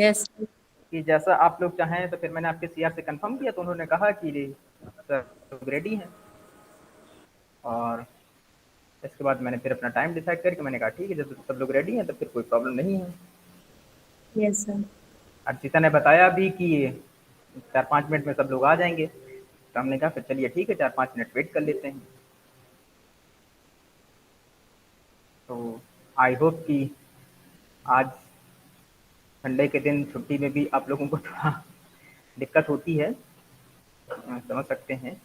Yes. कि जैसा आप लोग चाहें। तो फिर मैंने आपके सीआर से कंफर्म किया, तो उन्होंने कहा कि सर रेडी हैं। और इसके बाद मैंने फिर अपना टाइम डिसाइड करके मैंने कहा ठीक है, जब सब लोग रेडी हैं तो फिर कोई प्रॉब्लम नहीं है। Yes sir. अर्चिता ने बताया भी कि 4-5 मिनट में सब लोग आ जाएंगे, तो हमने कहा फिर चलिए ठीक है, 4-5 मिनट वेट कर लेते हैं। तो आई होप कि आज संडे के दिन छुट्टी में भी आप लोगों को थोड़ा दिक्कत होती है, समझ सकते हैं।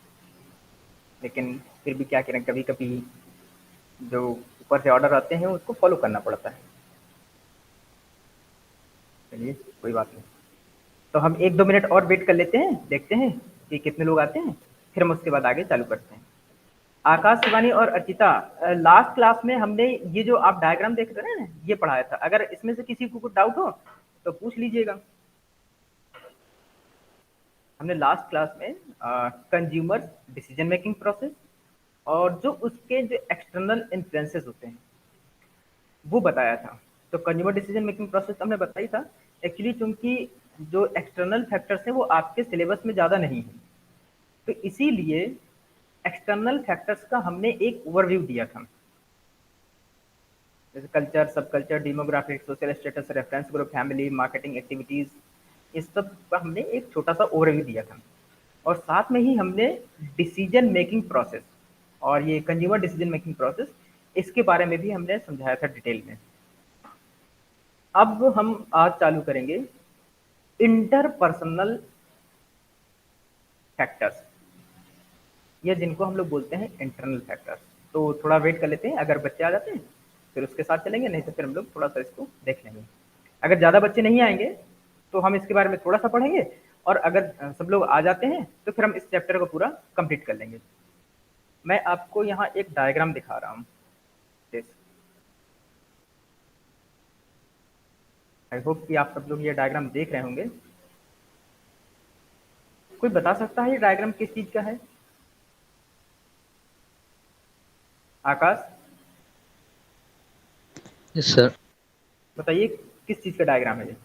लेकिन फिर भी क्या करें, कभी कभी जो ऊपर से ऑर्डर आते हैं उसको फॉलो करना पड़ता है। चलिए कोई बात नहीं। तो हम 1-2 मिनट और वेट कर लेते हैं, देखते हैं कि कितने लोग आते हैं, फिर हम उसके बाद आगे चालू करते हैं। आकाश, शिवानी और अर्चिता, लास्ट क्लास में हमने ये जो आप डायग्राम देख रहे हैं ये पढ़ाया था। अगर इसमें से किसी को कुछ डाउट हो तो पूछ लीजिएगा। हमने लास्ट क्लास में कंज्यूमर डिसीजन मेकिंग प्रोसेस और जो उसके जो एक्सटर्नल इन्फ्लुएंसेस होते हैं वो बताया था। तो कंज्यूमर डिसीजन मेकिंग प्रोसेस हमने बताई था। एक्चुअली चूंकि जो एक्सटर्नल फैक्टर्स हैं वो आपके सिलेबस में ज़्यादा नहीं है, तो इसीलिए एक्सटर्नल फैक्टर्स का हमने एक ओवरव्यू दिया था, जैसे कल्चर, सब culture, demographic, social status, reference group, family, marketing activities, इस सब का हमने एक छोटा सा ओवरव्यू दिया था। और साथ में ही हमने डिसीजन मेकिंग प्रोसेस और ये कंज्यूमर डिसीजन मेकिंग प्रोसेस, इसके बारे में भी हमने समझाया था डिटेल में। अब हम आज चालू करेंगे इंटरपर्सनल फैक्टर्स, ये जिनको हम लोग बोलते हैं इंटरनल फैक्टर्स। तो थोड़ा वेट कर लेते हैं, अगर बच्चे आ जाते हैं फिर उसके साथ चलेंगे, नहीं तो फिर हम लोग थोड़ा सा इसको देख लेंगे। अगर ज़्यादा बच्चे नहीं आएंगे तो हम इसके बारे में थोड़ा सा पढ़ेंगे, और अगर सब लोग आ जाते हैं तो फिर हम इस चैप्टर को पूरा कंप्लीट कर लेंगे। मैं आपको यहाँ एक डायग्राम दिखा रहा हूँ। आई होप कि आप सब लोग ये डायग्राम देख रहे होंगे। कोई बता सकता है ये डायग्राम किस चीज का है? आकाश यस सर। बताइए किस चीज का डायग्राम है ये?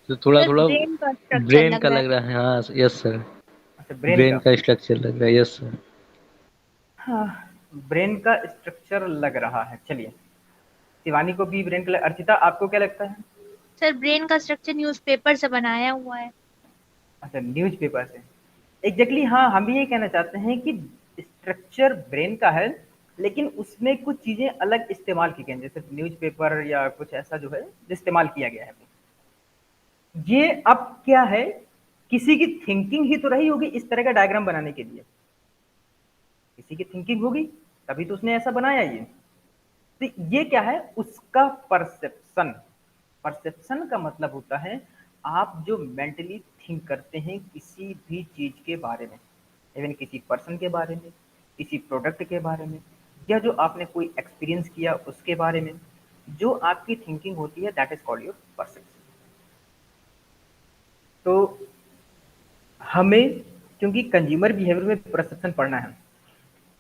तो थोड़ा सर थोड़ा ब्रेन का स्ट्रक्चर ब्रेन लग का रहा लग रहा है। हाँ यस सर, अच्छा, ब्रेन ब्रेन का। का स्ट्रक्चर लग रहा है। Yes sir. हाँ, ब्रेन का स्ट्रक्चर लग रहा है। चलिए, शिवानी को भी ब्रेन का अर्चिता, आपको क्या लगता है? सर ब्रेन का स्ट्रक्चर न्यूज़पेपर से बनाया हुआ है। अच्छा, न्यूज़पेपर से। एग्जैक्टली हाँ, हम भी ये कहना चाहते हैं कि स्ट्रक्चर ब्रेन का है, लेकिन उसमें कुछ चीजें अलग इस्तेमाल की गई हैं, जैसे न्यूज़पेपर या कुछ ऐसा जो है जो इस्तेमाल किया गया है। ये अब क्या है, किसी की थिंकिंग ही तो रही होगी इस तरह का डायग्राम बनाने के लिए। किसी की थिंकिंग होगी तभी तो उसने ऐसा बनाया ये। तो ये क्या है, उसका परसेप्शन। परसेप्शन का मतलब होता है आप जो मेंटली थिंक करते हैं किसी भी चीज के बारे में, इवन किसी पर्सन के बारे में, किसी प्रोडक्ट के बारे में, या जो आपने कोई एक्सपीरियंस किया उसके बारे में, जो आपकी थिंकिंग होती है that is called your perception. तो हमें क्योंकि कंज्यूमर बिहेवियर में परसेप्शन पढ़ना है,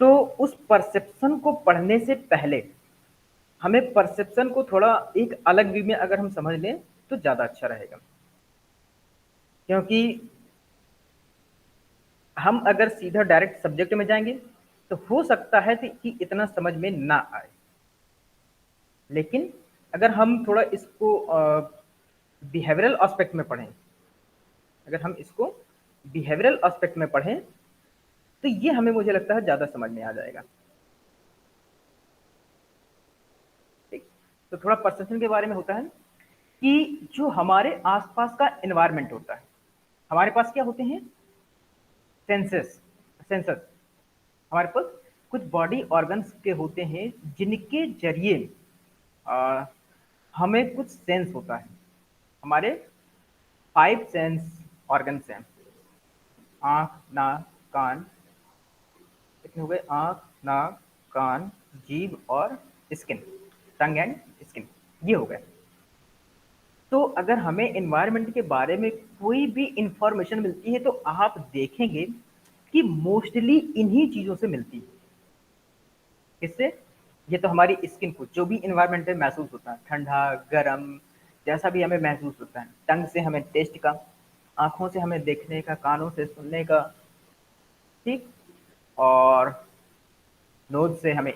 तो उस परसेप्शन को पढ़ने से पहले हमें परसेप्शन को थोड़ा एक अलग वे में अगर हम समझ लें तो ज्यादा अच्छा रहेगा। क्योंकि हम अगर सीधा डायरेक्ट सब्जेक्ट में जाएंगे तो हो सकता है कि इतना समझ में ना आए। लेकिन अगर हम थोड़ा इसको बिहेवियरल एस्पेक्ट में पढ़ें, अगर हम इसको बिहेवियरल एस्पेक्ट में पढ़ें तो ये हमें, मुझे लगता है, ज्यादा समझ में आ जाएगा। ठीक, तो थोड़ा परसेप्शन के बारे में होता है कि जो हमारे आसपास का एनवायरनमेंट होता है, हमारे पास क्या होते हैं, सेंसेस। सेंसस हमारे पास कुछ बॉडी ऑर्गन्स के होते हैं जिनके जरिए आ, हमें कुछ सेंस होता है। हमारे 5 सेंस ऑर्गन्स हैं, आंख, नाक, कान। कितने हो गए? आंख, नाक, कान, जीभ और स्किन, टंग एंड स्किन, ये हो गए। तो अगर हमें एनवायरनमेंट के बारे में कोई भी इंफॉर्मेशन मिलती है तो आप देखेंगे कि मोस्टली इन्हीं चीजों से मिलती है। किससे? ये तो हमारी स्किन को जो भी इन्वायरमेंट में महसूस होता है, ठंडा, गरम, जैसा भी हमें महसूस होता है, टंग से हमें टेस्ट का, आँखों से हमें देखने का, कानों से सुनने का, ठीक? और नोज़ से हमें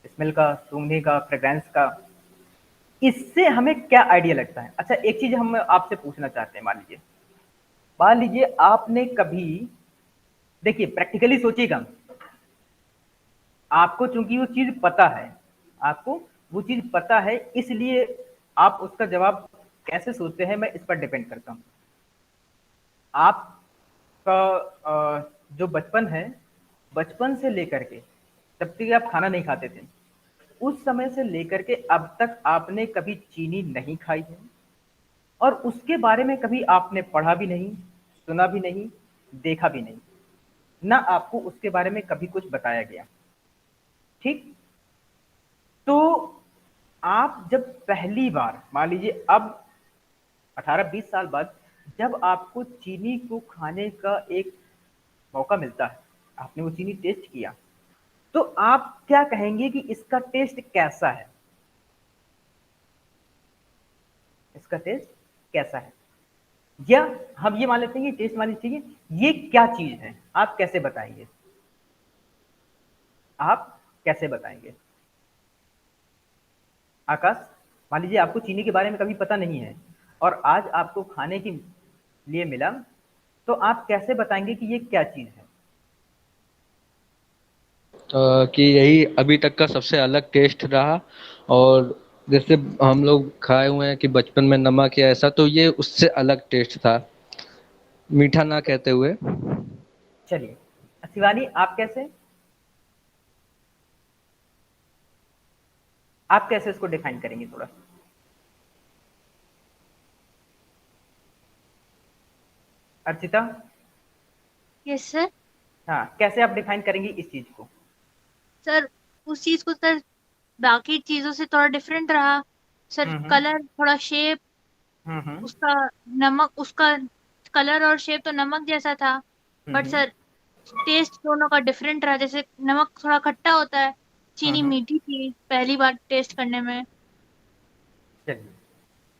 स्मेल का, सूंघने का, फ्रेग्रेंस का। इससे हमें क्या आइडिया लगता है? अच्छा, एक चीज़ हम आपसे पूछना चाहते हैं। मान लीजिए आपने कभी, देखिए प्रैक्टिकली सोचिएगा, आपको चूँकि वो चीज़ पता है, आपको वो चीज़ पता है, इसलिए आप उसका जवाब कैसे सोचते हैं, मैं इस पर डिपेंड करता हूँ। आपका जो बचपन है, बचपन से लेकर के जब तक आप खाना नहीं खाते थे, उस समय से लेकर के अब तक आपने कभी चीनी नहीं खाई है, और उसके बारे में कभी आपने पढ़ा भी नहीं, सुना भी नहीं, देखा भी नहीं, ना आपको उसके बारे में कभी कुछ बताया गया, ठीक? तो आप जब पहली बार, मान लीजिए अब 18-20 साल बाद, जब आपको चीनी को खाने का एक मौका मिलता है, आपने वो चीनी टेस्ट किया, तो आप क्या कहेंगे कि इसका टेस्ट कैसा है? इसका टेस्ट कैसा है? या हम ये मान लेते हैं कि टेस्ट माननी चाहिए, ये क्या चीज है, आप कैसे बताएंगे? आप कैसे बताएंगे? आकाश, मान लीजिए आपको चीनी के बारे में कभी पता नहीं है, और आज आपको खाने के लिए मिला, तो आप कैसे बताएंगे कि ये क्या चीज है? कि यही अभी तक का सबसे अलग टेस्ट रहा। और जैसे हम लोग खाए हुए हैं कि बचपन में नमक या ऐसा, तो ये उससे अलग टेस्ट था, मीठा ना कहते हुए। चलिए, शिवानी आप कैसे इसको डिफाइन करेंगे थोड़ा? अर्चिता? Yes sir. हाँ, कैसे आप डिफाइन करेंगे इस चीज को? सर उस चीज को सर बाकी चीजों से थोड़ा डिफरेंट रहा सर, हम्म हम्म कलर थोड़ा शेप हम्म उसका, नमक उसका कलर और शेप तो नमक जैसा था, बट हम्म सर टेस्ट दोनों का डिफरेंट रहा। जैसे नमक थोड़ा खट्टा होता है, चीनी हम्म। मीठी थी पहली बार टेस्ट करने में। चलिए,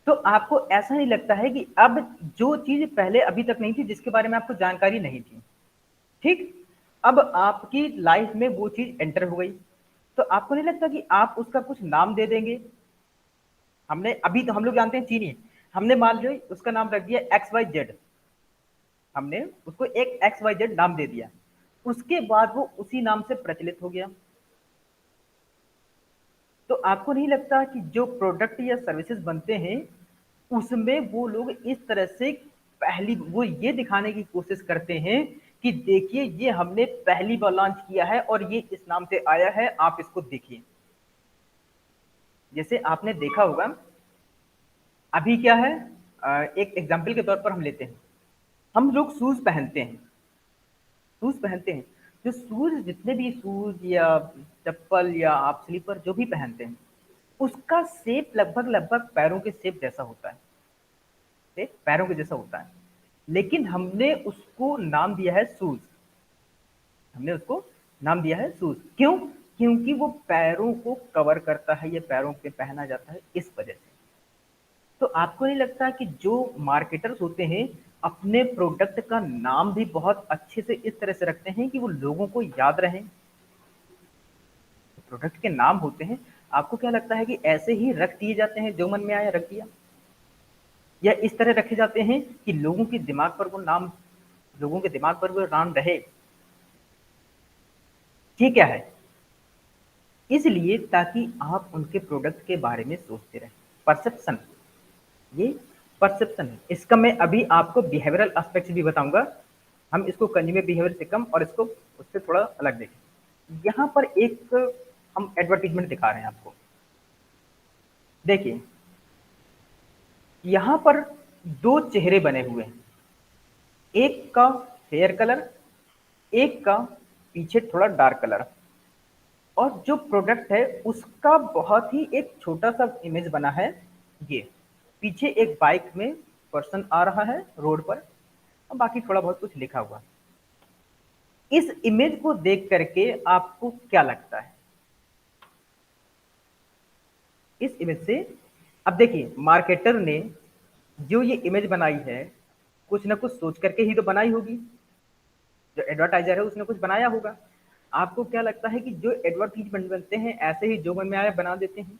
तो आपको ऐसा नहीं लगता है कि अब जो चीज पहले अभी तक नहीं थी, जिसके बारे में आपको जानकारी नहीं थी, ठीक, अब आपकी लाइफ में वो चीज एंटर हो गई, तो आपको नहीं लगता कि आप उसका कुछ नाम दे देंगे? हमने अभी तो हम लोग जानते हैं चीनी, हमने मान लो उसका नाम रख दिया XYZ, हमने उसको एक XYZ नाम दे दिया, उसके बाद वो उसी नाम से प्रचलित हो गया। तो आपको नहीं लगता कि जो प्रोडक्ट या सर्विसेज बनते हैं, उसमें वो लोग इस तरह से पहली वो ये दिखाने की कोशिश करते हैं कि देखिए ये हमने पहली बार लॉन्च किया है और ये इस नाम से आया है, आप इसको देखिए। जैसे आपने देखा होगा, अभी क्या है, एक एग्जाम्पल के तौर पर हम लेते हैं, हम लोग शूज पहनते हैं, शूज पहनते हैं, जो शूज, जितने भी शूज या चप्पल या आप स्लीपर जो भी पहनते हैं, उसका शेप लगभग लगभग पैरों के शेप जैसा होता है, पैरों के जैसा होता है, लेकिन हमने उसको नाम दिया है शूज। हमने उसको नाम दिया है शूज, क्यों? क्योंकि वो पैरों को कवर करता है, ये पैरों पे पहना जाता है, इस वजह से। तो आपको नहीं लगता कि जो मार्केटर्स होते हैं, अपने प्रोडक्ट का नाम भी बहुत अच्छे से इस तरह से रखते हैं कि वो लोगों को याद रहे? प्रोडक्ट के नाम होते हैं, आपको क्या लगता है कि ऐसे ही रख दिए जाते हैं, जो मन में आया रख दिया, या इस तरह रखे जाते हैं कि लोगों के दिमाग पर वो नाम रहे? ये क्या है? इसलिए ताकि आप उनके प्रोडक्ट के बारे में सोचते रहें। परसेप्शन, ये परसेप्शन है। इसका मैं अभी आपको बिहेवियरल एस्पेक्ट भी बताऊंगा, हम इसको कंज्यूमर बिहेवियर से कम और इसको उससे थोड़ा अलग देखें। यहाँ पर एक हम एडवर्टीजमेंट दिखा रहे हैं आपको, देखिए यहाँ पर दो चेहरे बने हुए हैं, एक का हेयर कलर, एक का पीछे थोड़ा डार्क कलर, और जो प्रोडक्ट है उसका बहुत ही एक छोटा सा इमेज बना है। ये पीछे एक बाइक में पर्सन आ रहा है रोड पर, और बाकी थोड़ा बहुत कुछ लिखा हुआ। इस इमेज को देख करके आपको क्या लगता है? इस इमेज से अब देखिए मार्केटर ने जो ये इमेज बनाई है कुछ ना कुछ सोच करके ही तो बनाई होगी। जो एडवर्टाइजर है उसने कुछ बनाया होगा। आपको क्या लगता है कि जो एडवर्टीजमेंट बनते हैं ऐसे ही जो मन में आया बना देते हैं?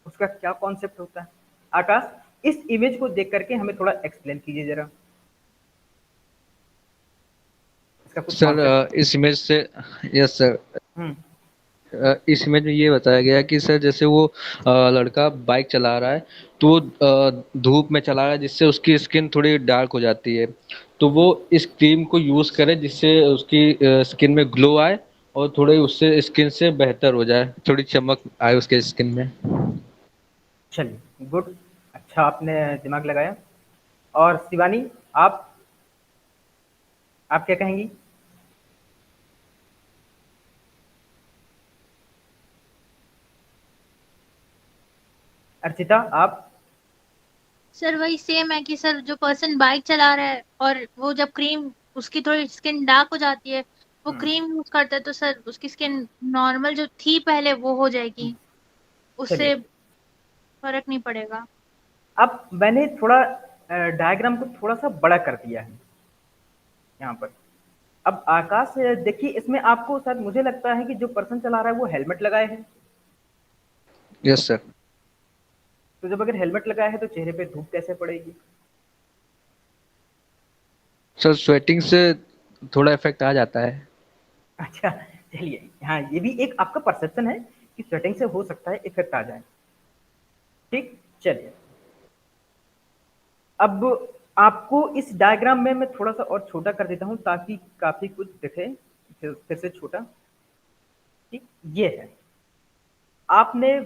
उसका क्या कॉन्सेप्ट होता है? आकाश, इस इमेज को देख करके हमें थोड़ा एक्सप्लेन कीजिए जरा, इसका कुछ सर कॉन्सेप्ट। इस इमेज से, यस सर, हम्म। इस इमेज में ये बताया गया है कि सर जैसे वो लड़का बाइक चला रहा है, तो वो धूप में चला रहा है जिससे उसकी स्किन थोड़ी डार्क हो जाती है। तो वो इस क्रीम को यूज करे जिससे उसकी स्किन में ग्लो आए और थोड़े उससे स्किन से बेहतर हो जाए, थोड़ी चमक आए उसके स्किन में। चलिए गुड, अच्छा आपने दिमाग लगाया। और शिवानी, आप क्या कहेंगी? अर्चिता, आप? सर वही सेम है कि सर जो पर्सन बाइक चला रहा है और वो जब क्रीम, उसकी थोड़ी स्किन डार्क हो जाती है, वो हम्म, क्रीम यूज करता है तो सर उसकी स्किन नॉर्मल जो थी पहले वो हो हम्म, जाएगी, चलिए। उससे फर्क नहीं पड़ेगा। अब मैंने थोड़ा डायग्राम को थोड़ा सा बड़ा कर दिया है यहाँ पर। अब आकाश देखिए, इसमें आपको शायद मुझे लगता है कि जो पर्सन चला रहा है वो हेलमेट लगाए है। Yes sir. तो जब अगर हेलमेट लगाया है तो चेहरे पे धूप कैसे पड़ेगी? सर स्वेटिंग से थोड़ा इफेक्ट आ जाता है। अच्छा, चलिए, हाँ ये भी एक आपका परसेप्शन है कि स्वेटिंग से हो सकता है इफेक्ट आ जाए। ठीक, चलिए। अब आपको इस डायग्राम में मैं थोड़ा सा और छोटा कर देता हूं ताकि काफी कुछ दिखे। फिर से छोटा। ठीक, ये है। आपने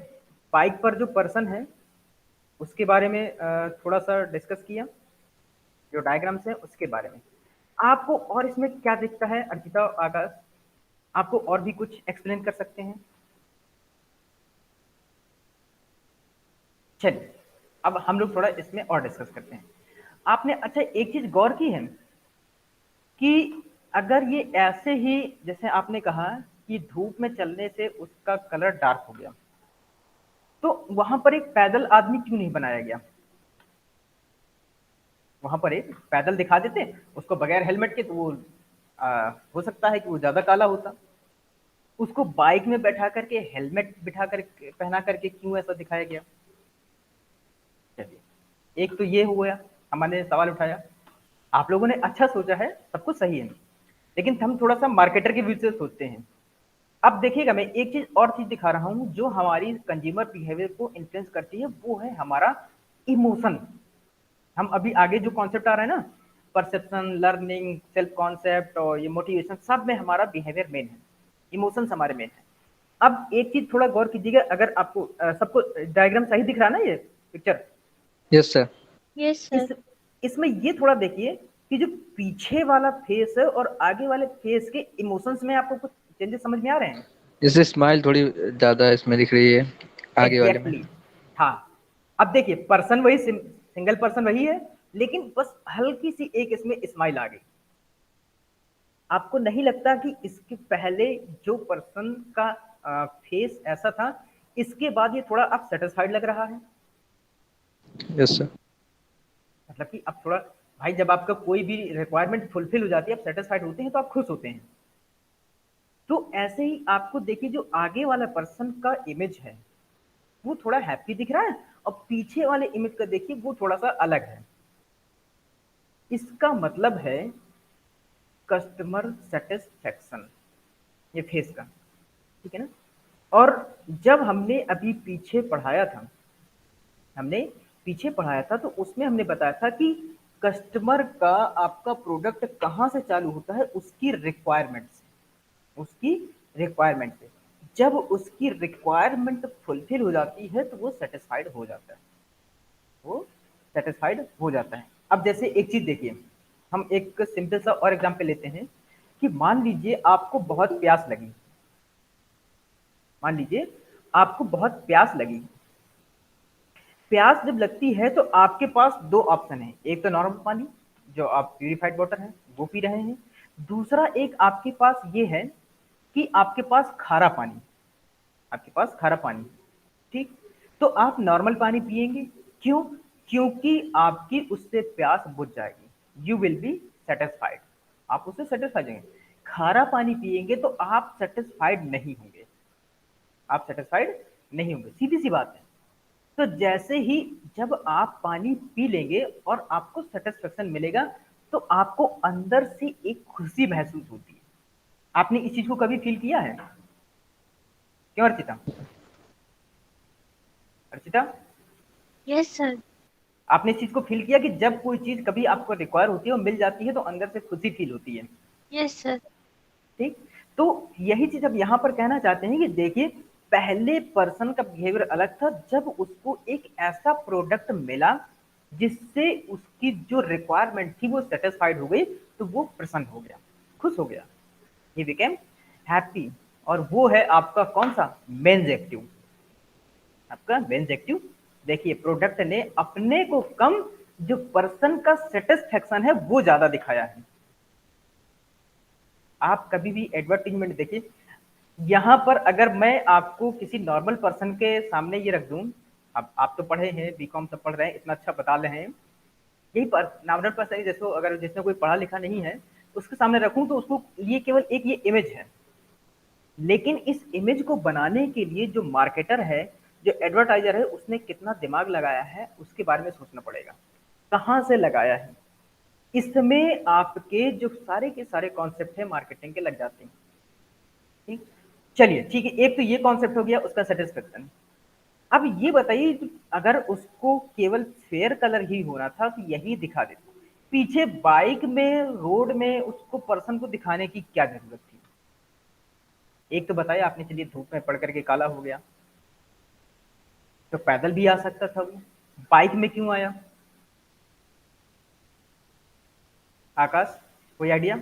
बाइक पर जो पर्सन है उसके बारे में थोड़ा सा डिस्कस किया, जो डायग्राम्स है उसके बारे में। आपको और इसमें क्या दिखता है अर्चिता, आकाश? आपको और भी कुछ एक्सप्लेन कर सकते हैं? चलिए, अब हम लोग थोड़ा इसमें और डिस्कस करते हैं। आपने अच्छा एक चीज गौर की है कि अगर ये ऐसे ही, जैसे आपने कहा कि धूप में चलने से उसका कलर डार्क हो गया, तो वहां पर एक पैदल आदमी क्यों नहीं बनाया गया? वहां पर एक पैदल दिखा देते उसको बगैर हेलमेट के, तो वो हो सकता है कि वो ज्यादा काला होता। उसको बाइक में बैठा करके हेलमेट बिठा कर पहना करके क्यों ऐसा दिखाया गया? चलिए, एक तो ये हो गया, हमारे सवाल उठाया। आप लोगों ने अच्छा सोचा है, सब कुछ सही है, लेकिन हम थोड़ा सा मार्केटर के व्यू से सोचते हैं। अब देखिएगा, मैं एक चीज और चीज दिखा रहा हूं जो हमारी कंज्यूमर बिहेवियर को इन्फ्लुएंस करती है, वो है हमारा इमोशन। हम अभी आगे जो कॉन्सेप्ट आ रहा है ना, परसेप्शन, लर्निंग, सेल्फ कॉन्सेप्ट और ये मोटिवेशन, सब में हमारा बिहेवियर मेन है, इमोशंस हमारे मेन है। अब एक चीज थोड़ा गौर कीजिएगा, अगर आपको सबको डायग्राम सही दिख रहा है ना, ये picture? Yes sir. Yes sir. इस इसमें ये थोड़ा देखिए कि जो पीछे वाला फेस है और आगे वाले फेस के इमोशंस में आपको कुछ चेंजेस समझ में आ रहे हैं? जैसे स्माइल थोड़ी ज्यादा इसमें दिख रही है आगे वाले में। Exactly exactly. हाँ, अब देखिए पर्सन वही, सिंगल पर्सन वही है, लेकिन बस हल्की सी एक इसमें स्माइल आ गई। आपको नहीं लगता कि इसके पहले जो पर्सन का फेस ऐसा था, इसके बाद ये थोड़ा अब सेटिस्फाइड लग रहा है? Yes sir. मतलब कि अब थोड़ा, भाई जब आपका कोई भी रिक्वायरमेंट फुलफिल हो जाती है, आप सेटिस्फाइड होते हैं तो आप खुश होते हैं। तो ऐसे ही आपको देखिए जो आगे वाला पर्सन का इमेज है वो थोड़ा हैप्पी दिख रहा है, और पीछे वाले इमेज का देखिए वो थोड़ा सा अलग है। इसका मतलब है कस्टमर सेटिस्फेक्शन, ये फेस का। ठीक है ना? और जब हमने अभी पीछे पढ़ाया था तो उसमें हमने बताया था कि कस्टमर का आपका प्रोडक्ट कहाँ से चालू होता है, उसकी रिक्वायरमेंट से, उसकी रिक्वायरमेंट से। जब उसकी रिक्वायरमेंट फुलफिल हो जाती है तो वो सेटिस्फाइड हो जाता है, वो सेटिस्फाइड हो जाता है। अब जैसे एक चीज देखिए, हम एक सिंपल सा और एग्जांपल लेते हैं कि मान लीजिए आपको बहुत प्यास लगी। मान लीजिए आपको बहुत प्यास लगी। प्यास जब लगती है तो आपके पास दो ऑप्शन है, एक तो नॉर्मल पानी जो आप प्यूरिफाइड वाटर है वो पी रहे हैं, दूसरा एक आपके पास ये है कि आपके पास खारा पानी, आपके पास खारा पानी। ठीक, तो आप नॉर्मल पानी पिएंगे, क्यों? क्योंकि आपकी उससे प्यास बुझ जाएगी, यू विल बी सेटिस्फाइड, आप उससे सेटिस्फाइड होंगे। खारा पानी पिएंगे तो आप सेटिस्फाइड नहीं होंगे, आप सेटिस्फाइड नहीं होंगे, सीधी सी बात है। तो जैसे ही जब आप पानी पी लेंगे और आपको सेटिस्फेक्शन मिलेगा, तो आपको अंदर से एक खुशी महसूस होती है। आपने इस चीज को कभी फील किया है? क्यों अर्चिता? Archita, yes sir. आपने इस चीज को फील किया कि जब कोई चीज कभी आपको रिक्वायर होती है और मिल जाती है तो अंदर से खुशी फील होती है? Yes sir. ठीक। तो यही चीज अब यहाँ पर कहना चाहते हैं कि देखिए, पहले पर्सन का बिहेवियर अलग था, जब उसको एक ऐसा प्रोडक्ट मिला जिससे उसकी जो रिक्वायरमेंट थी वो सेटिस्फाइड हो गई, तो वो प्रसन्न हो गया, खुश हो गया, ही बिकेम हैप्पी। और वो है आपका कौन सा? मेंजेक्टिव, आपका मेंजेक्टिव। देखिए, प्रोडक्ट ने अपने को कम, जो पर्सन का सेटिस्फेक्शन है वो ज्यादा दिखाया है। आप कभी भी एडवर्टीजमेंट देखिए, यहाँ पर अगर मैं आपको किसी नॉर्मल पर्सन के सामने ये रख दूं, अब आप तो पढ़े हैं, बीकॉम सब पढ़ रहे हैं, इतना अच्छा बता रहे हैं, यही पर नॉर्मल पर्सन जैसे अगर जिसने कोई पढ़ा लिखा नहीं है उसके सामने रखूं तो उसको ये केवल एक ये इमेज है, लेकिन इस इमेज को बनाने के लिए जो मार्केटर है, जो एडवर्टाइजर है, उसने कितना दिमाग लगाया है उसके बारे में सोचना पड़ेगा, कहाँ से लगाया है। इसमें आपके जो सारे के सारे कॉन्सेप्ट है मार्केटिंग के लग जाते हैं। ठीक, चलिए ठीक है, एक तो ये कॉन्सेप्ट हो गया उसका सेटिस्फेक्शन। अब ये बताइए, तो अगर उसको केवल फेयर कलर ही होना था तो यही दिखा देते, पीछे बाइक में रोड में उसको पर्सन को दिखाने की क्या जरूरत थी? एक तो बताया आपने, चलिए धूप में पड़ करके काला हो गया, तो पैदल भी आ सकता था वो, बाइक में क्यों आया? आकाश, कोई आइडिया?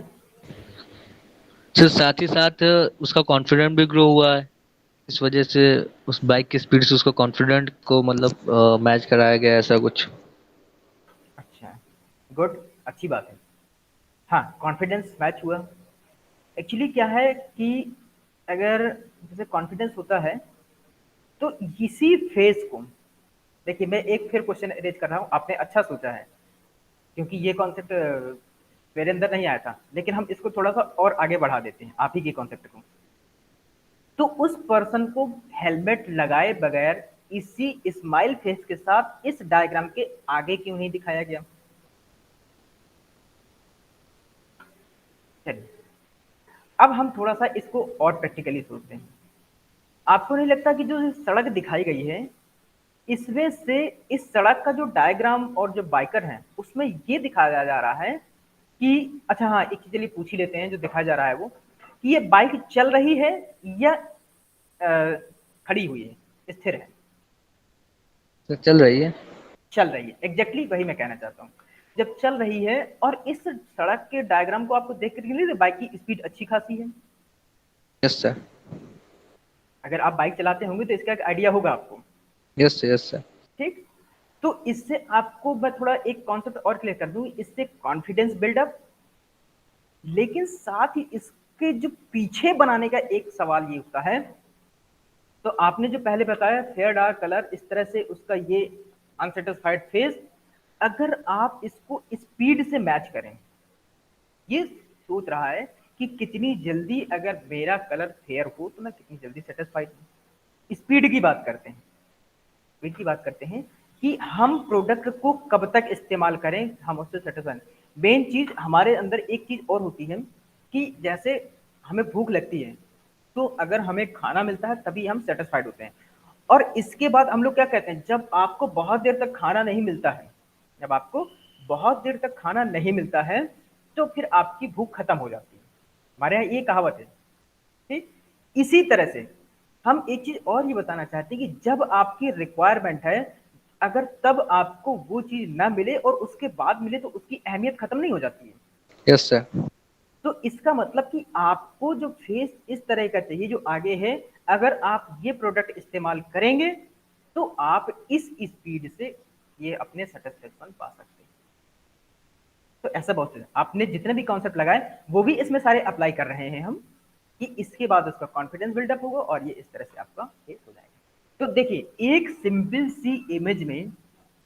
सर साथ ही साथ उसका कॉन्फिडेंस भी ग्रो हुआ है, इस वजह से उस बाइक की स्पीड से उसका कॉन्फिडेंट को मतलब मैच कराया गया, ऐसा कुछ। अच्छा, गुड, अच्छी बात है। हाँ, कॉन्फिडेंस मैच हुआ। एक्चुअली क्या है कि अगर जैसे कॉन्फिडेंस होता है तो इसी फेज को, देखिए मैं एक फिर क्वेश्चन रेज कर रहा हूँ, आपने अच्छा सोचा है, क्योंकि ये कॉन्सेप्ट मेरे अंदर नहीं आया था, लेकिन हम इसको थोड़ा सा और आगे बढ़ा देते हैं आप ही के कॉन्सेप्ट को। तो उस पर्सन को हेलमेट लगाए बगैर इसी स्माइल फेस के साथ इस डायग्राम के आगे क्यों नहीं दिखाया गया? चलिए, अब हम थोड़ा सा इसको और प्रैक्टिकली सोचते हैं। आपको नहीं लगता कि जो सड़क दिखाई गई है, इसमें से इस सड़क का जो डायग्राम और जो बाइकर है उसमें ये दिखाया जा रहा है कि, अच्छा हाँ, एक चीज चलिए पूछ ही लेते हैं जो दिखाया जा रहा है वो, कि ये बाइक चल रही है या खड़ी हुई है, स्थिर है? सर चल रही है। चल रही है, एग्जैक्टली वही मैं कहना चाहता हूँ। जब चल रही है और इस सड़क के डायग्राम को आपको देख करके बाइक की स्पीड अच्छी खासी है। Yes sir. अगर आप बाइक चलाते होंगे तो इसका एक आइडिया होगा आपको। Yes sir, yes sir. ठीक, तो इससे आपको मैं थोड़ा एक कॉन्सेप्ट और क्लियर कर दूं, इससे कॉन्फिडेंस बिल्डअप, लेकिन साथ ही इसके जो पीछे बनाने का एक सवाल ये उठता है, तो आपने जो पहले बताया फेयर डार्क कलर, इस तरह से उसका ये अनसेटिस्फाइड फेस, अगर आप इसको स्पीड से मैच करें, ये सोच रहा है कि कितनी जल्दी अगर मेरा कलर फेयर हो तो मैं कितनी जल्दी सेटिस्फाइड हूँ। स्पीड की बात करते हैं, स्पीड की बात करते हैं कि हम प्रोडक्ट को कब तक इस्तेमाल करें हम उससे सेटिस्फाइड। मेन चीज हमारे अंदर एक चीज और होती है कि जैसे हमें भूख लगती है, तो अगर हमें खाना मिलता है तभी हम सेटिस्फाइड होते हैं, और इसके बाद हम लोग क्या कहते हैं, जब आपको बहुत देर तक खाना नहीं मिलता है, जब आपको बहुत देर तक खाना नहीं मिलता है तो फिर आपकी भूख खत्म हो जाती है, हमारे यहाँ ये कहावत है। ठीक, इसी तरह से हम एक चीज और ये बताना चाहते हैं कि जब आपकी रिक्वायरमेंट है, अगर तब आपको वो चीज ना मिले और उसके बाद मिले तो उसकी अहमियत खत्म नहीं हो जाती है? Yes sir. तो इसका मतलब कि आपको जो फेस इस तरह का चाहिए जो आगे है, अगर आप ये प्रोडक्ट इस्तेमाल करेंगे तो आप इस स्पीड से ये अपने सेटिस्फेक्शन पा सकते हैं। तो ऐसा बहुत है, आपने जितने भी कॉन्सेप्ट लगाए वो भी इसमें सारे अप्लाई कर रहे हैं हम, कि इसके बाद उसका कॉन्फिडेंस बिल्डअप होगा और ये इस तरह से आपका फेस हो जाएगा। तो देखिए एक सिंपल सी इमेज में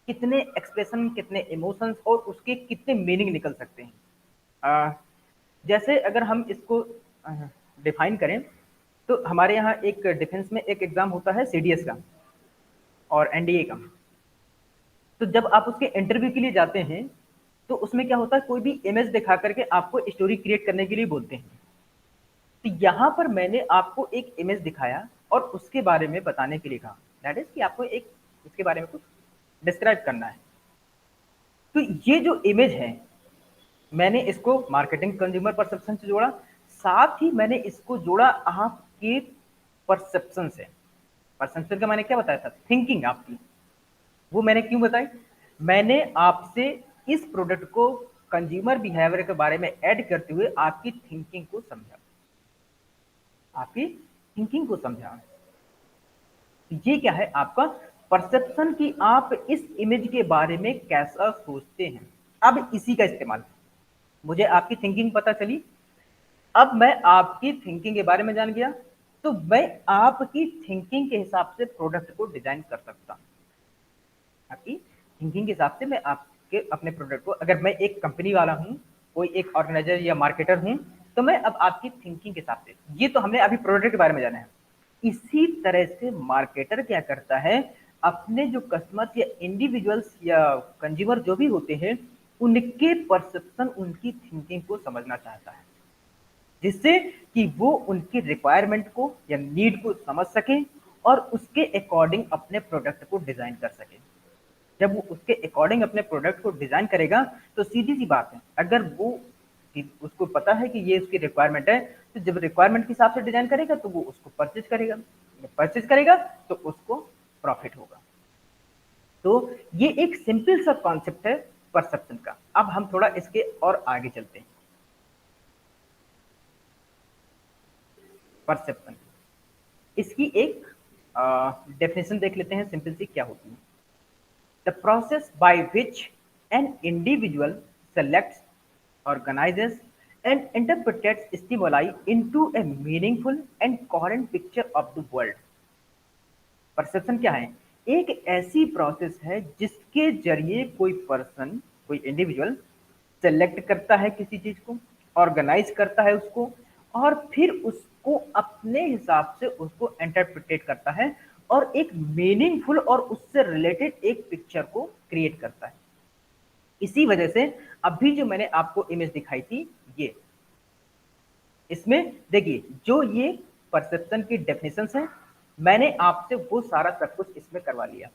कितने एक्सप्रेशन, कितने इमोशंस और उसके कितने मीनिंग निकल सकते हैं। जैसे अगर हम इसको डिफाइन करें तो हमारे यहाँ एक डिफेंस में एक एग्जाम होता है सीडीएस का और एनडीए का। तो जब आप उसके इंटरव्यू के लिए जाते हैं तो उसमें क्या होता है, कोई भी इमेज दिखा करके आपको स्टोरी क्रिएट करने के लिए बोलते हैं। तो यहाँ पर मैंने आपको एक इमेज दिखाया और उसके बारे में बताने के लिए कहा, दैट इज कि आपको एक उसके बारे में कुछ डिस्क्राइब करना है। तो ये जो इमेज है मैंने इसको मार्केटिंग कंज्यूमर परसेप्शन से जोड़ा, साथ ही मैंने इसको जोड़ा आपके परसेप्शन से। परसेप्शन का मैंने क्या बताया था, थिंकिंग आपकी, वो मैंने क्यों बताई, मैंने आपसे इस प्रोडक्ट को कंज्यूमर बिहेवियर के बारे में ऐड करते हुए आपकी थिंकिंग को समझा, आपकी थिंकिंग को समझा। ये क्या है आपका परसेप्शन की आप इस इमेज के बारे में कैसा सोचते हैं। अब इसी का इस्तेमाल, मुझे आपकी थिंकिंग पता चली, अब मैं आपकी थिंकिंग के बारे में जान गया, तो मैं आपकी थिंकिंग के हिसाब से प्रोडक्ट को डिजाइन कर सकता हूं। आपकी थिंकिंग के हिसाब से मैं आपके अपने प्रोडक्ट को, अगर मैं एक कंपनी वाला हूं, कोई एक ऑर्गेनाइजर या मार्केटर हूं, तो मैं अब आपकी थिंकिंग के हिसाब से, ये तो हमने अभी प्रोडक्ट के बारे में जाना है। इसी तरह से मार्केटर क्या करता है, अपने जो कस्टमर्स या इंडिविजुअल्स या कंज्यूमर जो भी होते हैं उनके परसेप्शन, उनकी थिंकिंग को समझना चाहता है, जिससे कि वो उनकी रिक्वायरमेंट को या नीड को समझ सके और उसके अकॉर्डिंग अपने प्रोडक्ट को डिजाइन कर सके। जब वो उसके अकॉर्डिंग अपने प्रोडक्ट को डिजाइन करेगा तो सीधी सी बात है, अगर वो उसको पता है कि ये उसकी रिक्वायरमेंट है, तो जब रिक्वायरमेंट के हिसाब से डिजाइन करेगा तो वो उसको परचेज करेगा, जब परचेज करेगा तो उसको प्रॉफिट होगा। तो ये एक सिंपल सा कॉन्सेप्ट है परसेप्शन का। अब हम थोड़ा इसके और आगे चलते हैं। परसेप्शन, इसकी एक डेफिनेशन देख लेते हैं सिंपल सी क्या होती है। The process by which an individual selects, organizes and interprets stimuli into a meaningful and coherent picture of the world। Perception क्या है, एक ऐसी प्रोसेस है जिसके जरिए कोई पर्सन, कोई इंडिविजुअल सेलेक्ट करता है किसी चीज को, ऑर्गेनाइज करता है उसको, और फिर उसको अपने हिसाब से उसको इंटरप्रिटेट करता है और एक मीनिंगफुल और उससे रिलेटेड एक पिक्चर को क्रिएट करता है। इसी वजह से अभी जो मैंने आपको इमेज दिखाई थी, ये इसमें देखिए जो ये परसेप्शन की डेफिनेशंस है, मैंने आपसे वो सारा सब कुछ इसमें करवा लिया।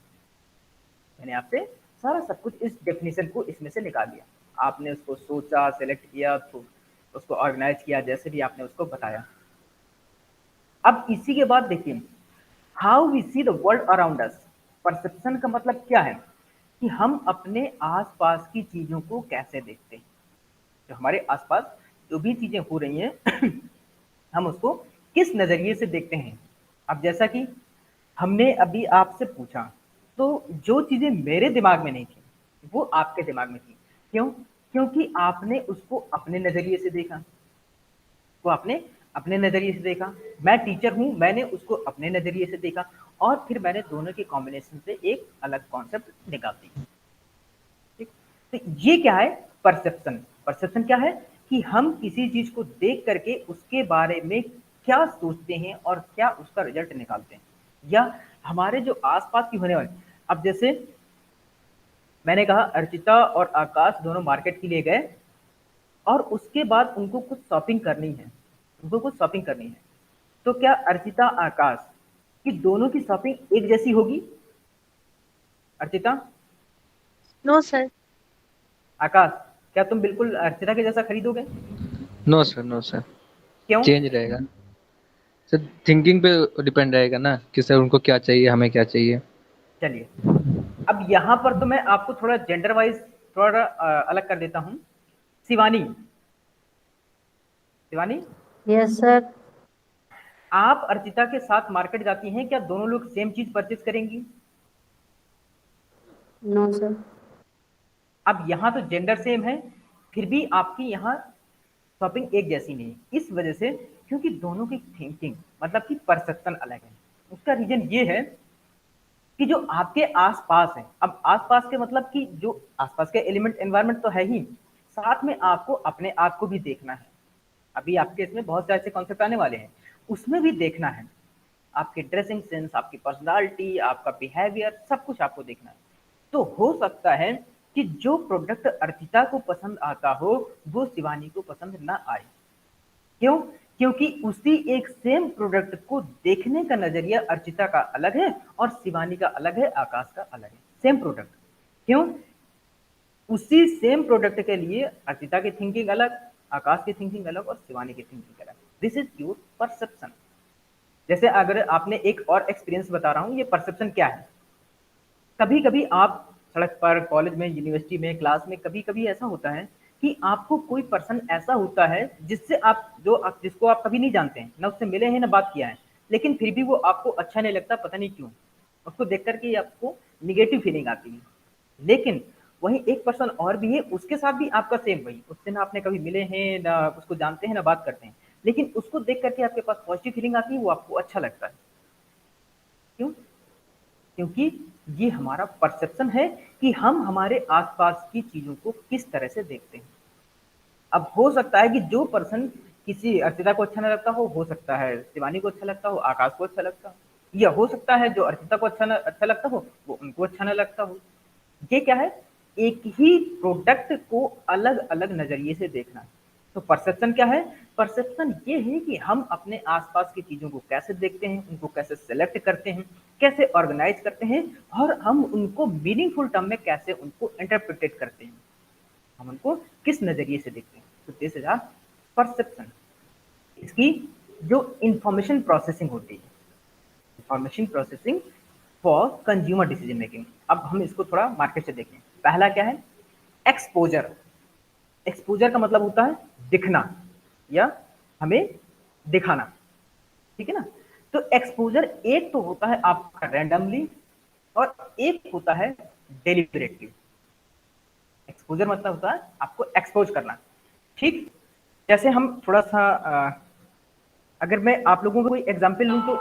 मैंने आपसे सारा सब कुछ इस डेफिनेशन को इसमें से निकाल दिया, आपने उसको सोचा, सेलेक्ट किया, तो उसको ऑर्गेनाइज किया, जैसे भी आपने उसको बताया। अब इसी के बाद देखिए how we see the world around us. Perception का मतलब क्या है कि हम अपने आसपास की चीजों को कैसे देखते हैं, जो हमारे आसपास जो भी चीजें हो रही हैं हम उसको किस नजरिए से देखते हैं। अब जैसा कि हमने अभी आपसे पूछा, तो जो चीजें मेरे दिमाग में नहीं थी वो आपके दिमाग में थी। क्यों? क्योंकि आपने उसको अपने नजरिए से देखा, वो आपने अपने नजरिए से देखा। मैं टीचर हूं, मैंने उसको अपने नजरिए से देखा और फिर मैंने दोनों के कॉम्बिनेशन से एक अलग कॉन्सेप्ट निकाल दी। ठीक, तो ये क्या है परसेप्शन। परसेप्शन क्या है कि हम किसी चीज को देख करके उसके बारे में क्या सोचते हैं और क्या उसका रिजल्ट निकालते हैं, या हमारे जो आसपास की होने वाली। अब जैसे मैंने कहा अर्चिता और आकाश दोनों मार्केट के लिए गए और उसके बाद उनको कुछ शॉपिंग करनी है, उनको कुछ शॉपिंग करनी है, तो क्या अर्चिता आकाश की दोनों की शॉपिंग एक जैसी होगी? Archita, no sir. आकाश, क्या तुम बिल्कुल अर्चिता के जैसा खरीदोगे? नो सर, नो सर, क्यों? चेंज रहेगा सर, थिंकिंग पे डिपेंड रहेगा ना कि सर उनको क्या चाहिए, हमें क्या चाहिए। चलिए, अब यहां पर तो मैं आपको थोड़ा जेंडर वाइज थोड़ा अलग कर देता हूं। Shivani, Shivani, yes sir. आप अर्चिता के साथ मार्केट जाती हैं, क्या दोनों लोग सेम चीज परचेज करेंगी? No sir. अब यहाँ तो जेंडर सेम है, फिर भी आपकी यहाँ शॉपिंग एक जैसी नहीं, इस वजह से क्योंकि दोनों की थिंकिंग मतलब कि परसेप्शन अलग है। उसका रीजन ये है कि जो आपके आसपास है, अब आसपास के मतलब कि जो आसपास के एलिमेंट एनवायरनमेंट तो है ही, साथ में आपको अपने आप को भी देखना है। अभी आपके इसमें बहुत से ऐसे कॉन्सेप्ट आने वाले हैं, उसमें भी देखना है। आपकी ड्रेसिंग सेंस, आपकी पर्सनालिटी, आपका बिहेवियर, सब कुछ आपको देखना है। तो हो सकता है कि जो प्रोडक्ट अर्चिता को पसंद आता हो वो शिवानी को पसंद ना आए। क्यों? क्योंकि उसी एक सेम प्रोडक्ट को देखने का नजरिया अर्चिता का अलग है और शिवानी का अलग है, आकाश का अलग है। सेम प्रोडक्ट, क्यों? उसी सेम प्रोडक्ट के लिए अर्चिता की थिंकिंग अलग, आकाश की थिंकिंग अलग और शिवानी की थिंकिंग अलग। This is your perception. जैसे अगर आपने एक और एक्सपीरियंस बता रहा हूं, ये परसेप्शन क्या है। कभी कभी आप सड़क पर, कॉलेज में, यूनिवर्सिटी में, क्लास में, कभी कभी ऐसा होता है कि आपको कोई पर्सन ऐसा होता है जिससे जिसको आप कभी नहीं जानते हैं, ना उससे मिले हैं ना बात किया है, लेकिन फिर भी वो आपको अच्छा नहीं लगता, पता नहीं क्यों। उसको देख करके आपको निगेटिव फीलिंग आती है। लेकिन वहीं एक पर्सन और भी है, उसके साथ भी आपका सेम वही, उससे ना आपने कभी मिले हैं, ना उसको जानते हैं, ना बात करते हैं, लेकिन उसको देख करके आपके पास पॉजिटिव फीलिंग आती है, वो आपको अच्छा लगता है। क्यों? क्योंकि ये हमारा परसेप्शन है कि हम हमारे आसपास की चीजों को किस तरह से देखते हैं। अब हो सकता है कि जो पर्सन किसी अर्चिता को अच्छा ना लगता हो सकता है शिवानी को अच्छा लगता हो, आकाश को अच्छा लगता हो, या हो सकता है जो अर्चिता को अच्छा लगता हो वो उनको अच्छा ना लगता हो। ये क्या है? एक ही प्रोडक्ट को अलग अलग नजरिए से देखना। तो परसेप्शन क्या है? परसेप्शन ये है कि हम अपने आसपास की चीजों को कैसे देखते हैं, उनको कैसे सेलेक्ट करते हैं, कैसे ऑर्गेनाइज करते हैं, और हम उनको मीनिंगफुल टर्म में कैसे उनको इंटरप्रिटेट करते हैं, हम उनको किस नजरिए से देखते हैं। तो दिस इज आवर परसेप्शन। इसकी जो इंफॉर्मेशन प्रोसेसिंग होती है, information processing for consumer decision making. अब हम इसको थोड़ा मार्केट से देखें। पहला क्या है? एक्सपोजर। एक्सपोजर का मतलब होता है दिखना या हमें दिखाना, ठीक है ना। तो एक्सपोजर एक तो होता है आपका रैंडमली और एक होता है डेलिबरेटली। एक्सपोजर मतलब होता है आपको एक्सपोज करना, ठीक। जैसे हम थोड़ा सा अगर मैं आप लोगों को कोई एग्जांपल लूं तो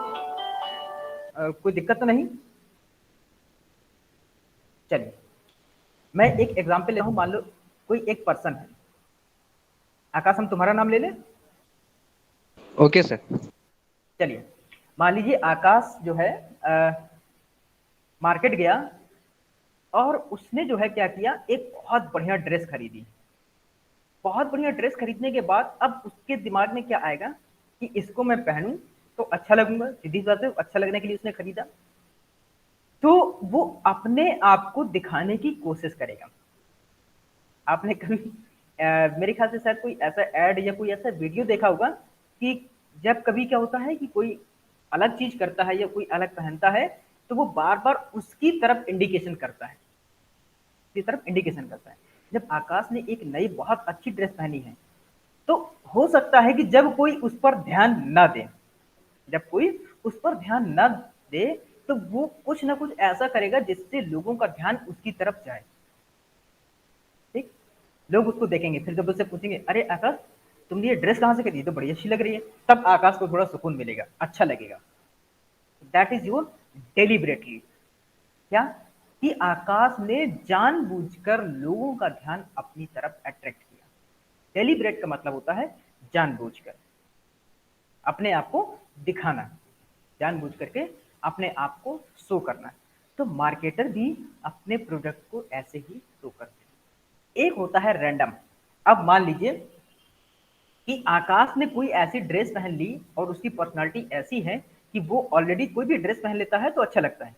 कोई दिक्कत तो नहीं? चलिए मैं एक एग्जांपल ले रहा हूं। मान लो कोई एक पर्सन है, आकाश हम तुम्हारा नाम ले लें। Okay sir. चलिए मान लीजिए आकाश जो है मार्केट गया और उसने जो है क्या किया, एक बहुत बढ़िया ड्रेस खरीदी। बहुत बढ़िया ड्रेस खरीदने के बाद अब उसके दिमाग में क्या आएगा कि इसको मैं पहनूं तो अच्छा लगूंगा, सीधी बात है, अच्छा लगने के लिए उसने खरीदा। तो वो अपने आप को दिखाने की कोशिश करेगा। आपने कभी मेरे ख्याल से शायद कोई ऐसा एड या कोई ऐसा वीडियो देखा होगा कि जब कभी क्या होता है कि कोई अलग चीज करता है या कोई अलग पहनता है तो वो बार बार उसकी तरफ इंडिकेशन करता है, उसकी तरफ इंडिकेशन करता है। जब आकाश ने एक नई बहुत अच्छी ड्रेस पहनी है तो हो सकता है कि जब कोई उस पर ध्यान ना दे, जब कोई उस पर ध्यान ना दे तो वो कुछ ना कुछ ऐसा करेगा जिससे लोगों का ध्यान उसकी तरफ जाए, ठीक। लोग उसको देखेंगे, फिर जब उससे पूछेंगे अरे आकाश तुमने ये ड्रेस कहाँ से खरीदी, तो बड़ी अच्छी लग रही है, तब आकाश को थोड़ा सुकून मिलेगा, अच्छा लगेगा। That is your deliberately. क्या? कि आकाश ने जानबूझकर लोगों का ध्यान अपनी तरफ अट्रैक्ट किया। डेलिबरेट का मतलब होता है जानबूझकर अपने आप को दिखाना, जानबूझ करके अपने आप को शो करना। तो मार्केटर भी अपने प्रोडक्ट को ऐसे ही शो करते हैं। एक होता है रैंडम। अब मान लीजिए कि आकाश ने कोई ऐसी ड्रेस पहन ली और उसकी पर्सनालिटी ऐसी है कि वो ऑलरेडी कोई भी ड्रेस पहन लेता है तो अच्छा लगता है,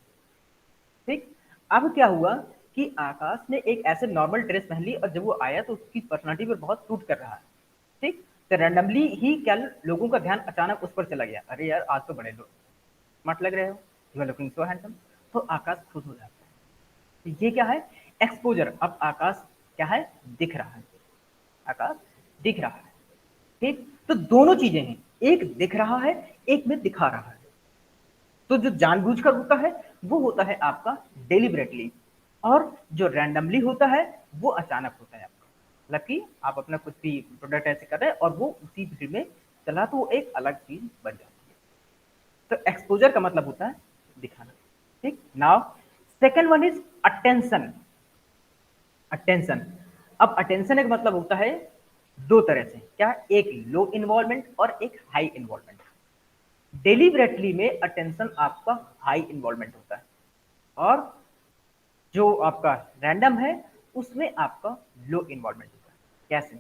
ठीक। अब क्या हुआ कि आकाश ने एक ऐसे नॉर्मल ड्रेस पहन ली और जब वो आया तो उसकी पर्सनालिटी पर बहुत सूट कर रहा है, ठीक। तो रैंडमली ही क्या लोगों का ध्यान अचानक उस पर चला गया, अरे यार आज तो बड़े लोग स्मार्ट लग रहे हो, you are looking so handsome. तो आकाश खुश हो जाता है। तो ये क्या है? एक्सपोजर। अब आकाश क्या है? दिख रहा है, आकाश दिख रहा है, ठीक। तो दोनों चीजें हैं, एक दिख रहा है, एक में दिखा रहा है। तो जो जानबूझकर होता है वो होता है आपका डेलिबरेटली, और जो रैंडमली होता है वो अचानक होता है आपका। मतलब कि आप अपना कुछ भी प्रोडक्ट ऐसे कर रहे हैं और वो उसी भीड़ में चला तो वो एक अलग चीज बन जाती है। तो एक्सपोजर का मतलब होता है दिखाना, ठीक, now second one is attention. Attention, अब अटेंशन एक मतलब होता है दो तरह से, क्या, एक लो इन्वॉल्वमेंट और एक हाई इन्वॉल्वमेंट। डेलिबरेटली में अटेंशन आपका हाई इन्वॉल्वमेंट होता है, और जो आपका रैंडम है उसमें आपका लो इन्वॉल्वमेंट होता है। कैसे,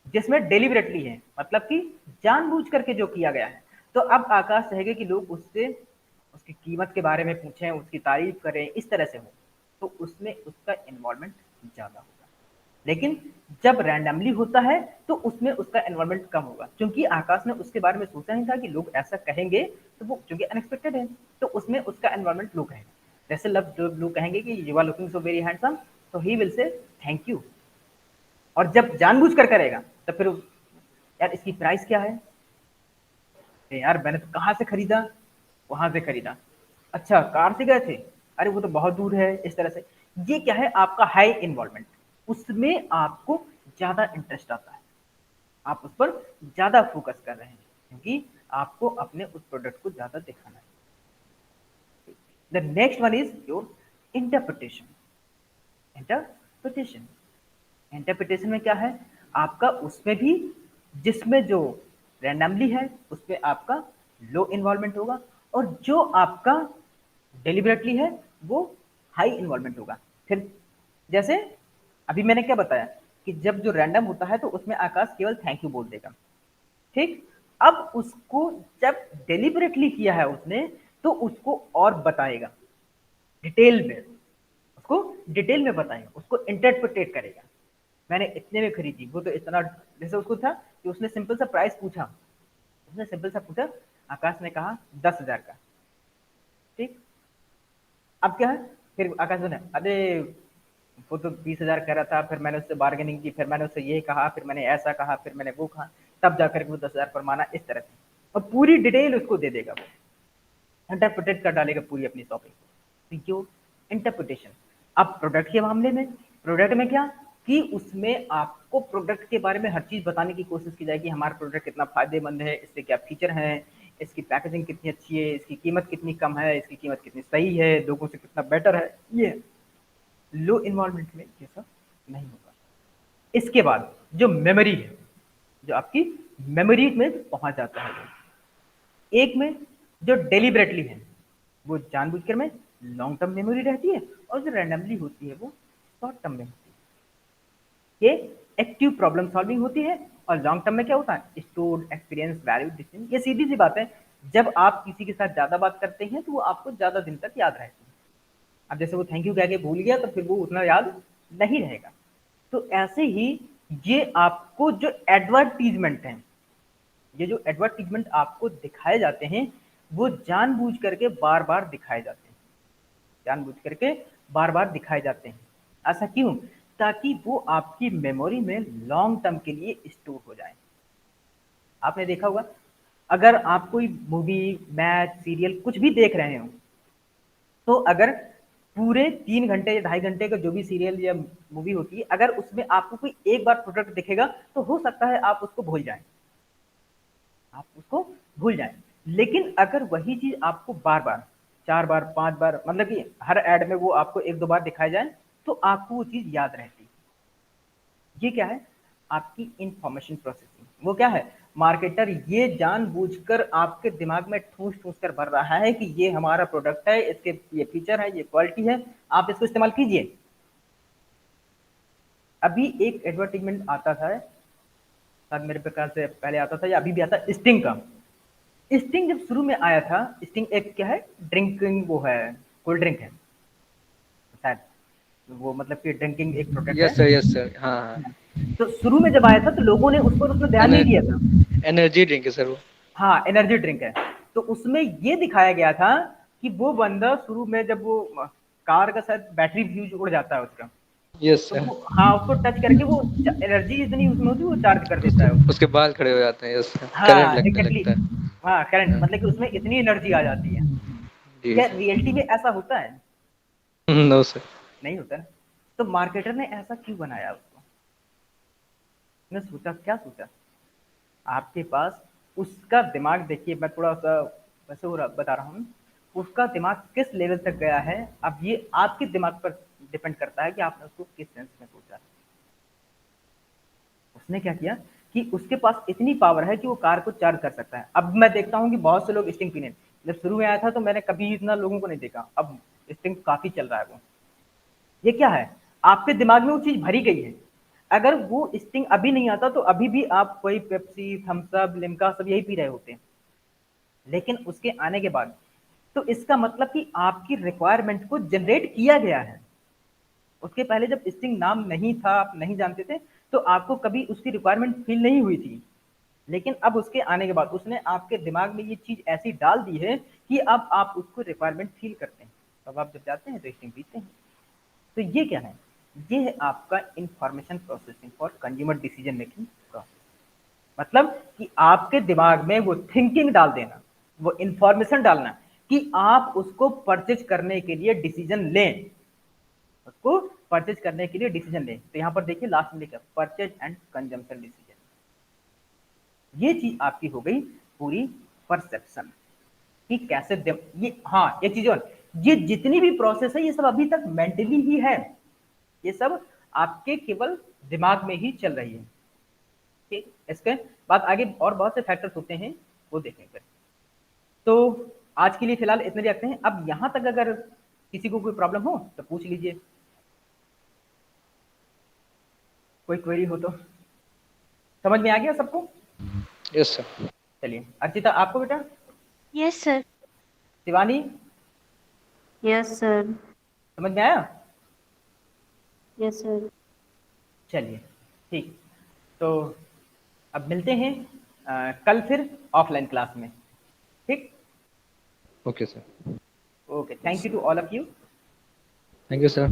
जिसमें डेलिबरेटली है मतलब कि जानबूझ करके जो किया गया है। तो अब आकाश चाहेगा कि लोग उससे उसकी कीमत के बारे में पूछें, उसकी तारीफ करें, इस तरह से हो, तो उसमें उसका इन्वॉल्वमेंट ज्यादा होगा। लेकिन जब रैंडमली होता है तो उसमें उसका इन्वॉल्वमेंट कम होगा, क्योंकि आकाश ने उसके बारे में सोचा नहीं था कि लोग ऐसा कहेंगे, तो वो क्योंकि अनएक्सपेक्टेड है, तो उसमें उसका इन्वॉल्वमेंट लो कहेगा। जैसे लोग कहेंगे कि you are looking so very handsome, तो he will say thank you. और जब जानबूझ कर करेगा तो फिर यार इसकी प्राइस क्या है, अरे यार मैंने तो कहाँ से खरीदा, वहां से खरीदा, अच्छा कार से गए थे, अरे वो तो बहुत दूर है, इस तरह से। ये क्या है, आपका हाई इन्वॉल्वमेंट, उसमें आपको ज्यादा इंटरेस्ट आता है, आप उस पर ज्यादा फोकस कर रहे हैं, क्योंकि आपको अपने उस प्रोडक्ट को ज्यादा दिखाना है। The next one is your interpretation. Interpretation, interpretation में क्या है, आपका उसमें भी, जिसमें जो रैंडमली है उसमें आपका लो इन्वॉल्वमेंट होगा, और जो आपका डेलिबरेटली है वो हाई इन्वॉल्वमेंट होगा। फिर जैसे अभी मैंने क्या बताया कि जब जो रैंडम होता है तो उसमें आकाश केवल थैंक यू बोल देगा, ठीक। अब उसको जब डेलिबरेटली किया है उसने, तो उसको और बताएगा डिटेल में, उसको डिटेल में बताएगा, उसको इंटरप्रिटेट करेगा। मैंने इतने में खरीदी, वो तो इतना, जैसे उसको था कि उसने सिंपल सा प्राइस पूछा, उसने सिंपल सा पूछा, आकाश ने कहा 10,000 का, ठीक। अब क्या है, फिर आकाश ने, अरे वो तो 20,000 कह रहा था, फिर मैंने उससे बार्गेनिंग की, फिर मैंने उससे ये कहा, फिर मैंने ऐसा कहा, फिर मैंने वो कहा, तब जाकर के वो 10,000 पर माना, इस तरह से। और पूरी डिटेल उसको दे देगा, वो इंटरप्रिटेट कर डालेगा पूरी अपनी शॉपिंग। तो जो इंटरप्रिटेशन। अब प्रोडक्ट के मामले में, प्रोडक्ट में क्या, कि उसमें आपको प्रोडक्ट के बारे में हर चीज बताने की कोशिश की जाएगी, हमारा प्रोडक्ट कितना फायदेमंद है, इससे क्या फीचर है, इसकी पैकेजिंग कितनी अच्छी है, इसकी कीमत कितनी कम है, इसकी कीमत कितनी सही है, लोगों से कितना बेटर है। ये लो इन्वॉल्वमेंट में ये सब नहीं होगा। इसके बाद जो मेमोरी है, जो आपकी मेमोरी में पहुंच जाता है, एक में जो डेलिबरेटली है वो जानबूझकर में लॉन्ग टर्म मेमोरी रहती है, और जो रैंडमली होती है वो शॉर्ट टर्म में होती है। ये एक्टिव प्रॉब्लम सॉल्विंग होती है, और लॉन्ग टर्म में क्या होता है, स्टोर्ड एक्सपीरियंस वैल्यू डिस्टेंस। ये सीधी सी बात है, जब आप किसी के साथ ज्यादा बात करते हैं तो वो आपको ज्यादा दिन तक याद रहती है। अब जैसे वो थैंक यू कह के भूल गया तो फिर वो उतना याद नहीं रहेगा। तो ऐसे ही ये आपको जो एडवर्टीजमेंट है, ये जो एडवर्टीजमेंट आपको दिखाए जाते हैं, वो जानबूझ करके बार बार दिखाए जाते हैं, जानबूझ करके बार बार दिखाए जाते हैं। ऐसा क्यों, ताकि वो आपकी मेमोरी में लॉन्ग टर्म के लिए स्टोर हो जाए। आपने देखा होगा, अगर आप कोई मूवी, मैच, सीरियल कुछ भी देख रहे हो, तो अगर पूरे 3 घंटे या 2.5 घंटे का जो भी सीरियल या मूवी होती है, अगर उसमें आपको कोई एक बार प्रोडक्ट दिखेगा, तो हो सकता है आप उसको भूल जाएं, आप उसको भूल जाएं। लेकिन अगर वही चीज आपको बार बार, 4 बार, 5 बार, मतलब कि हर एड में वो आपको 1-2 बार दिखाई जाए, तो आपको वो चीज याद रहती है। ये क्या है, आपकी इंफॉर्मेशन प्रोसेसिंग। वो क्या है, मार्केटर ये जानबूझकर आपके दिमाग में ठूस ठूस कर भर रहा है कि ये हमारा प्रोडक्ट है, इसके ये फीचर है, ये क्वालिटी है, आप इसको इस्तेमाल कीजिए। अभी एक एडवर्टीजमेंट आता था, शायद मेरे प्रकार से पहले आता था या अभी भी आता है, स्टिंग का। स्टिंग जब शुरू में आया था, स्टिंग एक क्या है, ड्रिंकिंग वो है, कोल्ड ड्रिंक है शायद, वो मतलब कि ड्रिंकिंग एक प्रोडक्ट है। यस सर, हाँ हाँ। तो शुरू में जब आया था तो लोगों ने उस पर उतना ध्यान नहीं दिया था। एनर्जी ड्रिंक है सर वो। हाँ, एनर्जी ड्रिंक है। तो उसमें ये दिखाया गया था कि वो बंदा शुरू में जब वो कार का शायद बैटरी फ्यूज उड़ जाता है उसका, यस तो सर। वो हाँ उसको टच करके वो एनर्जी इतनी उसमें होती है, वो चार्ज कर देता उसके है उसको। उसके बाल खड़े हो जाते हैं, यस सर, करंट हाँ लगने एग्जैक्टली, लगता है। हाँ करंट, हाँ, मतलब कि उसमें इतनी एनर्जी आ जाती है। जी क्या सर। रियलिटी में ऐसा होता है? No sir. नहीं होता ना। तो मार्केटर ने ऐसा क्यों बनाया उसको, उसने सोचा क्या सोचा, आपके पास उसका दिमाग देखिए, मैं थोड़ा सा वैसे बता रहा हूँ। उसका दिमाग किस लेवल तक गया है, अब ये आपके दिमाग पर डिपेंड करता है कि आपने उसको किस सेंस में सोचा। उसने क्या किया कि उसके पास इतनी पावर है कि वो कार को चार्ज कर सकता है। अब मैं देखता हूँ कि बहुत से लोग स्टिंग पीने, जब शुरू में आया था तो मैंने कभी इतना लोगों को नहीं देखा, अब स्टिंग काफी चल रहा है वो। ये क्या है, आपके दिमाग में वो चीज भरी गई है। अगर वो स्टिंग अभी नहीं आता तो अभी भी आप कोई पेप्सी, थम्स अप, लिम्का सब यही पी रहे होते। लेकिन उसके आने के बाद तो इसका मतलब कि आपकी रिक्वायरमेंट को जनरेट किया गया है। उसके पहले जब स्टिंग नाम नहीं था, आप नहीं जानते थे, तो आपको कभी उसकी रिक्वायरमेंट फील नहीं हुई थी। लेकिन अब उसके आने के बाद उसने आपके दिमाग में ये चीज ऐसी डाल दी है कि अब आप उसको रिक्वायरमेंट फील करते हैं। अब आप जब जाते हैं तो स्टिंग पीते हैं। तो ये क्या है, ये है आपका information processing for consumer decision making process. मतलब कि आपके दिमाग में वो थिंकिंग डाल देना, वो इंफॉर्मेशन डालना कि आप उसको परचेज करने के लिए डिसीजन लें, उसको परचेज करने के लिए डिसीजन लें। तो यहां पर देखिए लास्ट में लिखा परचेज एंड कंजम्पशन डिसीजन। ये चीज आपकी हो गई पूरी परसेप्शन कि कैसे ये, हाँ ये चीज, और ये जितनी भी प्रोसेस है ये सब अभी तक मेंटली ही है, ये सब आपके केवल दिमाग में ही चल रही है। ठीक, इसके बाद आगे और बहुत से फैक्टर्स होते हैं, वो देखेंगे। तो आज के लिए फिलहाल इतने ही रखते हैं। अब यहां तक अगर किसी को कोई प्रॉब्लम हो तो पूछ लीजिए, कोई क्वेरी हो तो। समझ में आ गया सबको? Yes sir. चलिए, अर्चिता आपको बेटा? Yes sir. Shivani yes sir. समझ में आया? Yes sir. चलिए ठीक, तो अब मिलते हैं कल फिर ऑफलाइन क्लास में। ठीक, okay sir. Okay, thank you to all of you. Thank you sir.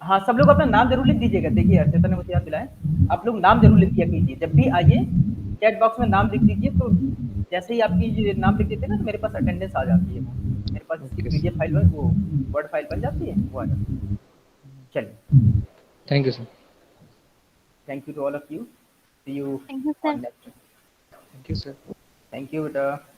हाँ, सब लोग अपना नाम जरूर लिख दीजिएगा। देखिए अर्चिता ने मुझे याद दिलाया, आप लोग नाम जरूर लिख दिया कीजिए जब भी आइए, चैट बॉक्स में नाम लिख दीजिए। तो जैसे ही आपकी ये नाम लिख देते हैं ना तो मेरे पास अटेंडेंस आ जाती है, वो मेरे पास इसकी ओके पीडीएफ फाइल है, वो वर्ड फाइल बन जाती है, वो आ जाती है। चलिए, thank you sir. Thank you to all of you, see you thank you sir. On next. Thank you sir. Thank you बेटा।